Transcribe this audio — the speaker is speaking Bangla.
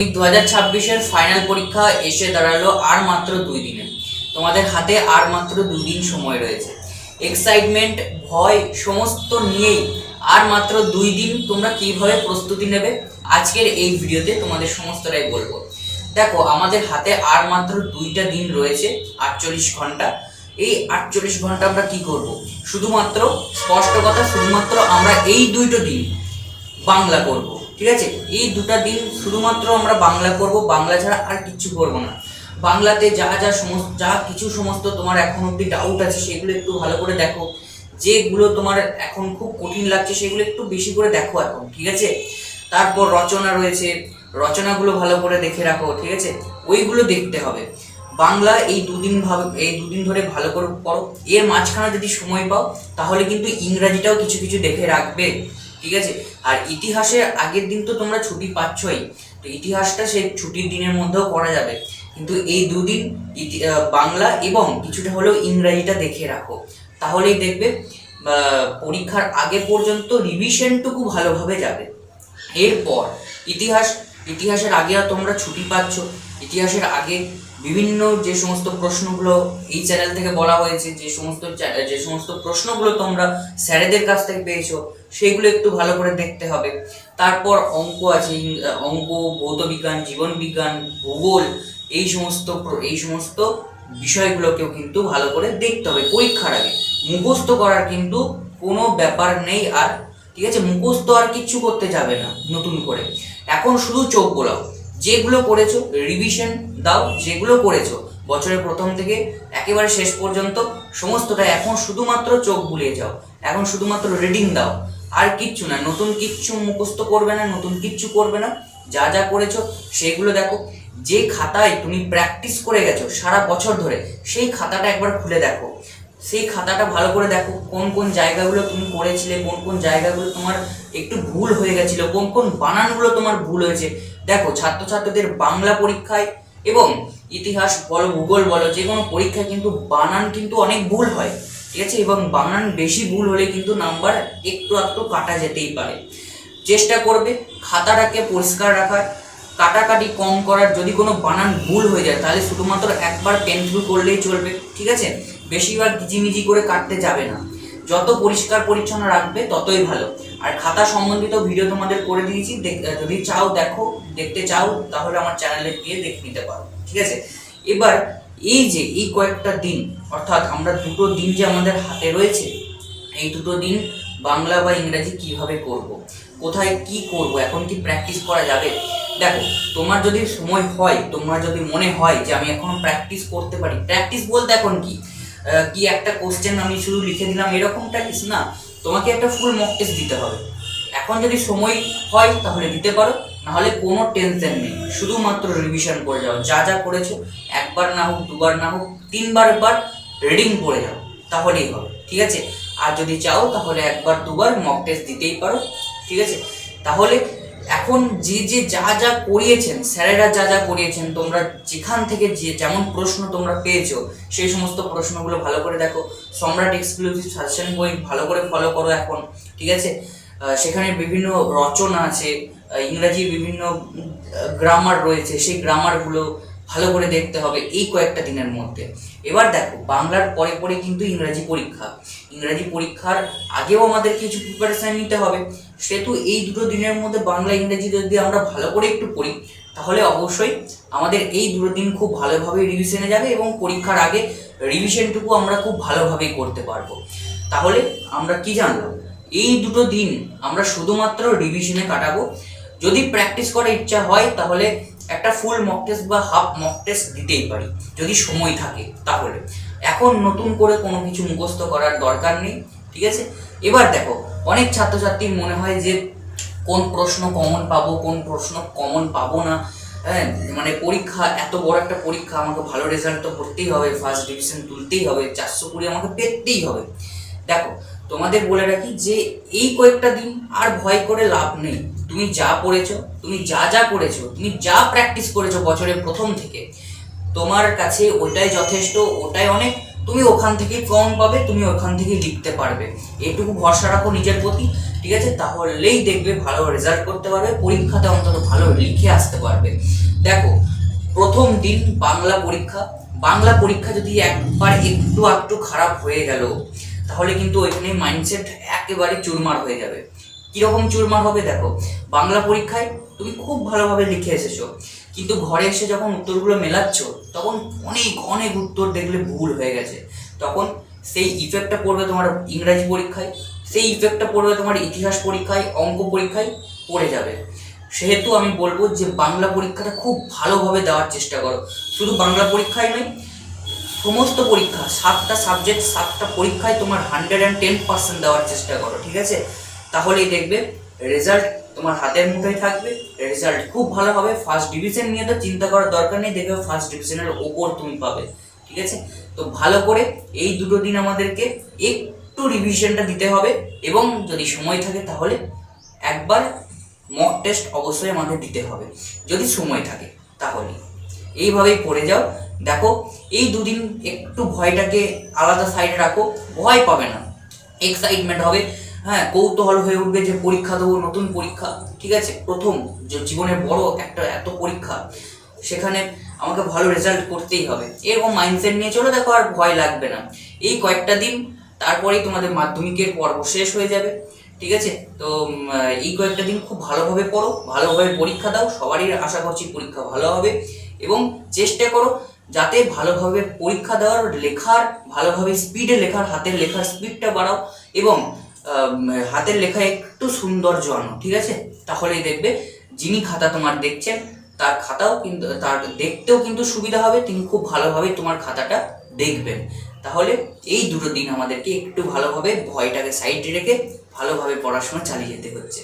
2026-এর ফাইনাল পরীক্ষা এসে দাঁড়ালো আর মাত্র 2 দিনে। তোমাদের হাতে আর মাত্র 2 দিন সময় রয়েছে। এক্সাইটমেন্ট, ভয় সমস্ত নিয়েই আর মাত্র 2 দিন তোমরা কিভাবে প্রস্তুতি নেবে আজকের এই ভিডিওতে তোমাদের সমস্তটাই বলবো। দেখো, আমাদের হাতে আর মাত্র 2টা দিন রয়েছে, 48 ঘন্টা। এই 48 ঘন্টা আমরা কি করব? শুধুমাত্র স্পষ্ট কথা, শুধুমাত্র আমরা এই 2টো দিন বাংলা করব। ঠিক আছে, এই 2টা দিন শুধুমাত্র আমরা বাংলা করব, বাংলা ছাড়া আর কিচ্ছু করব না। বাংলাতে যা কিছু সমস্ত তোমার এখন অব্দি ডাউট আছে সেগুলো একটু ভালো করে দেখো। যেগুলো তোমার এখন খুব কঠিন লাগছে সেগুলো একটু বেশি করে দেখো এখন, ঠিক আছে। তারপর রচনা রয়েছে, রচনাগুলো ভালো করে দেখে রাখো, ঠিক আছে, ওইগুলো দেখতে হবে। বাংলা এই দুদিন ধরে ভালো করে পড়ো। এর মাঝখানে যদি সময় পাও তাহলে কিন্তু ইংরাজিটাও কিছু কিছু দেখে রাখবে, ঠিক আছে। আর ইতিহাসের আগের দিন তো তোমরা ছুটি পাচ্ছই, তো ইতিহাসটা সেই ছুটির দিনের মধ্যেও করা যাবে, কিন্তু এই 2 দিন বাংলা এবং কিছুটা হলেও ইংরাজিটা দেখে রাখো। তাহলেই দেখবে পরীক্ষার আগে পর্যন্ত রিভিশনটুকু ভালোভাবে যাবে। এরপর ইতিহাসের আগে তোমরা ছুটি পাচ্ছ। ইতিহাসের আগে বিভিন্ন যে সমস্ত প্রশ্নগুলো এই চ্যানেল থেকে বলা হয়েছে, যে সমস্ত প্রশ্নগুলো তোমরা স্যারেদের কাছ থেকে পেয়েছো সেইগুলো একটু ভালো করে দেখতে হবে। তারপর অঙ্ক আছে, অঙ্ক, ভৌতবিজ্ঞান, জীবনবিজ্ঞান, ভূগোল, এই সমস্ত বিষয়গুলোকেও কিন্তু ভালো করে দেখতে হবে পরীক্ষার আগে। মুখস্থ করার কিন্তু কোনো ব্যাপার নেই আর, ঠিক আছে। মুখস্থ আর কিচ্ছু করতে যাবে না নতুন করে। এখন শুধু চোখ বোলাও, যেগুলো করেছো রিভিশন দাও, যেগুলো করেছো বছরের প্রথম থেকে একেবারে শেষ পর্যন্ত সমস্তটা এখন শুধুমাত্র চোখ বুলিয়ে যাও, এখন শুধুমাত্র রিডিং দাও, আর কিচ্ছু না। নতুন কিচ্ছু মুখস্থ করবে না, নতুন কিচ্ছু করবে না। যা যা করেছো সেগুলো দেখো। যে খাতায় তুমি প্র্যাকটিস করে গেছো সারা বছর ধরে সেই খাতাটা একবার খুলে দেখো। সেই খাতাটা ভালো করে দেখো, কোন কোন জায়গাগুলো তুমি করেছিলে, কোন কোন জায়গাগুলো তোমার একটু ভুল হয়ে গেছিল, কোন কোন বানানগুলো তোমার ভুল হয়েছে। দেখো, ছাত্রছাত্রীদের বাংলা পরীক্ষায় এবং ইতিহাস বলো, ভূগোল বলো, যে কোনো পরীক্ষায় কিন্তু বানান কিন্তু অনেক ভুল হয়, ঠিক আছে। এবং বানান বেশি ভুল হলে কিন্তু নাম্বার একটু একটু কাটা যেতেই পারে। চেষ্টা করবে খাতাটাকে পরিষ্কার রাখার, কাটাকাটি কম করার। যদি কোনো বানান ভুল হয়ে যায় তাহলে শুধুমাত্র একবার পেন্সিল করলেই চলবে, ঠিক আছে। বেশিরভাগ কিচিমিচি করে কাটতে যাবে না। যত পরিষ্কার পরিচ্ছন্ন রাখবে ততই ভালো। আর খাতা সম্বন্ধিত ভিডিও তোমাদের করে দিয়েছি, যদি চাও দেখতে চাও তাহলে আমার চ্যানেলে গিয়ে দেখে নিতে পারো, ঠিক আছে। এবার এই কয়েকটা দিন, অর্থাৎ আমরা 2টো দিন যে আমাদের হাতে রয়েছে, এই 2টো দিন বাংলা বা ইংরাজি কিভাবে করব, কোথায় কি করব, এখন কি প্র্যাকটিস করা যাবে? দেখো, তোমার যদি সময় হয়, তোমার যদি মনে হয় যে আমি এখন প্র্যাকটিস করতে পারি, প্র্যাকটিস বলতে এখন কি একটা কোশ্চেন আমি শুধু লিখে দিলাম এরকম প্র্যাকটিস না, তোমাকে একটা ফুল মক টেস্ট দিতে হবে। এখন যদি সময় হয় তাহলে দিতে পারো, নাহলে কোনো টেনশন নেই, শুধুমাত্র রিভিশন করে যাও। যা যা করেছো একবার না হোক, দুবার না হোক, 3বার রিডিং করে যাও, তাহলেই হবে, ঠিক আছে। আর যদি চাও তাহলে একবার দুবার মক টেস্ট দিতেই পারো, ঠিক আছে। তাহলে এখন যা যা করিয়েছেন স্যারেরা, যা যা করিয়েছেন, তোমরা যেখান থেকে যেমন প্রশ্ন তোমরা পেয়েছো সেই সমস্ত প্রশ্নগুলো ভালো করে দেখো। সম্রাট এক্সক্লুসিভ সাজেশন বই ভালো করে ফলো করো এখন, ঠিক আছে। সেখানে বিভিন্ন রচনা আছে, ইংরাজির বিভিন্ন গ্রামার রয়েছে, সেই গ্রামারগুলো ভালো করে দেখতে হবে এই কয়েকটা দিনের মধ্যে। এবার দেখো, বাংলার পরে পরে কিন্তু ইংরাজি পরীক্ষার আগেও আমাদের কিছু প্রিপারেশন নিতে হবে। সেহেতু এই 2টো দিনের মধ্যে বাংলা ইংরাজি যদি আমরা ভালো করে একটু পড়ি তাহলে অবশ্যই আমাদের এই 2টো দিন খুব ভালোভাবে রিভিশনে যাবে এবং পরীক্ষার আগে রিভিশনটুকু আমরা খুব ভালোভাবেই করতে পারবো। তাহলে আমরা কি জানলাম? এই 2টো দিন আমরা শুধুমাত্র রিভিশনে কাটাবো। যদি প্র্যাকটিস করার ইচ্ছা হয় তাহলে একটা ফুল মক টেস্ট বা হাফ মক টেস্ট দিতেই পারি যদি সময় থাকে। তাহলে এখন নতুন করে কোনো কিছু মুখস্থ করার দরকার নেই, ঠিক আছে। এবার দেখো, অনেক ছাত্রছাত্রীর মনে হয় যে কোন প্রশ্ন কমন পাবো, কোন প্রশ্ন কমন পাবো না। হ্যাঁ, মানে পরীক্ষা, এত বড় একটা পরীক্ষা, আমাকে ভালো রেজাল্ট তো করতেই হবে, ফার্স্ট ডিভিশন তুলতেই হবে, 420 আমাকে পেতেই হবে। দেখো, তোমাদের বলে রাখি যে এই কয়েকটা দিন আর ভয় করে লাভ নেই। তুমি যা পড়েছো, তুমি যা করেছো, তুমি যা প্র্যাকটিস করেছো বছরের প্রথম থেকে, তোমার কাছে ওটাই যথেষ্ট, ওটাই অনেক। তুমি ওখান থেকেই প্রমাণ পাবে, তুমি ওখান থেকেই লিখতে পারবে। এইটুকু ভরসা রাখো নিজের প্রতি, ঠিক আছে? তাহলেই দেখবে ভালো রেজাল্ট করতে পারবে, পরীক্ষাতে অন্তত ভালো লিখে আসতে পারবে। দেখো, প্রথম দিন বাংলা পরীক্ষা যদি একবার একটু একটু খারাপ হয়ে গেল, তাহলে কিন্তু ওইখানে মাইন্ডসেট একেবারে চুরমার হয়ে যাবে। কিরকম চুরমার হবে দেখো, বাংলা পরীক্ষায় তুমি খুব ভালোভাবে লিখে এসেছো, কিন্তু ঘরে এসে যখন উত্তরগুলো মেলাচ্ছ, তখন অনেক অনেক উত্তর দেখলে ভুল হয়ে গেছে। তখন সেই ইফেক্টটা পড়বে তোমার ইংরাজি পরীক্ষায়, সেই ইফেক্টটা পড়বে তোমার ইতিহাস পরীক্ষায়, অঙ্ক পরীক্ষায় পড়ে যাবে। সেহেতু আমি বলবো যে বাংলা পরীক্ষাটা খুব ভালোভাবে দেওয়ার চেষ্টা করো। শুধু বাংলা পরীক্ষায় নয়, সমস্ত পরীক্ষা, 7টা সাবজেক্ট 7টা পরীক্ষায় তোমার 110% দেওয়ার চেষ্টা করো, ঠিক আছে? তাহলেই দেখবে রেজাল্ট তোমার হাতের মুঠোয় থাকবে, রেজাল্ট খুব ভালো হবে। ফার্স্ট ডিভিশন নিয়ে তো চিন্তা করার দরকার নেই, দেখবে ফার্স্ট ডিভিশনের ওপর তুমি পাবে, ঠিক আছে? তো ভালো করে এই দুটো দিন আমাদেরকে একটু রিভিশনটা দিতে হবে, এবং যদি সময় থাকে তাহলে একবার মক টেস্ট অবশ্যই আমাদের দিতে হবে, যদি সময় থাকে তাহলে। এইভাবেই পড়ে যাও। দেখো, এই দুদিন একটু ভয়টাকে আলাদা সাইডে রাখো, ভয় পাবে না, এক্সাইটমেন্ট হবে, হ্যাঁ, কৌতূহল হয়ে উঠবে যে পরীক্ষা দেবো, নতুন পরীক্ষা, ঠিক আছে? প্রথম যে জীবনের বড় একটা এত পরীক্ষা, সেখানে আমাকে ভালো রেজাল্ট করতেই হবে, এরকম মাইন্ডসেট নিয়ে চলে দেখো, আর ভয় লাগবে না। এই কয়েকটা দিন, তারপরেই তোমাদের মাধ্যমিকের পর্ব শেষ হয়ে যাবে, ঠিক আছে? তো এই কয়েকটা দিন খুব ভালোভাবে পড়ো, ভালোভাবে পরীক্ষা দাও, সবারই আশা করছি পরীক্ষা ভালো হবে, এবং চেষ্টা করো যাতে ভালোভাবে পরীক্ষা দেওয়ার, লেখার ভালোভাবে স্পিডে লেখার, হাতের লেখার স্পিডটা বাড়াও, এবং হাতের লেখা একটু সৌন্দর্য আনো, ঠিক আছে? তাহলেই দেখবে যিনি খাতা তোমার দেখছেন, তার খাতাও কিন্তু, তার দেখতেও কিন্তু সুবিধা হবে, তিনি খুব ভালোভাবে তোমার খাতাটা দেখবেন। তাহলে এই দুটো দিন আমাদেরকে একটু ভালোভাবে ভয়টাকে সাইডে রেখে ভালোভাবে পড়াশোনা চালিয়ে যেতে হচ্ছে।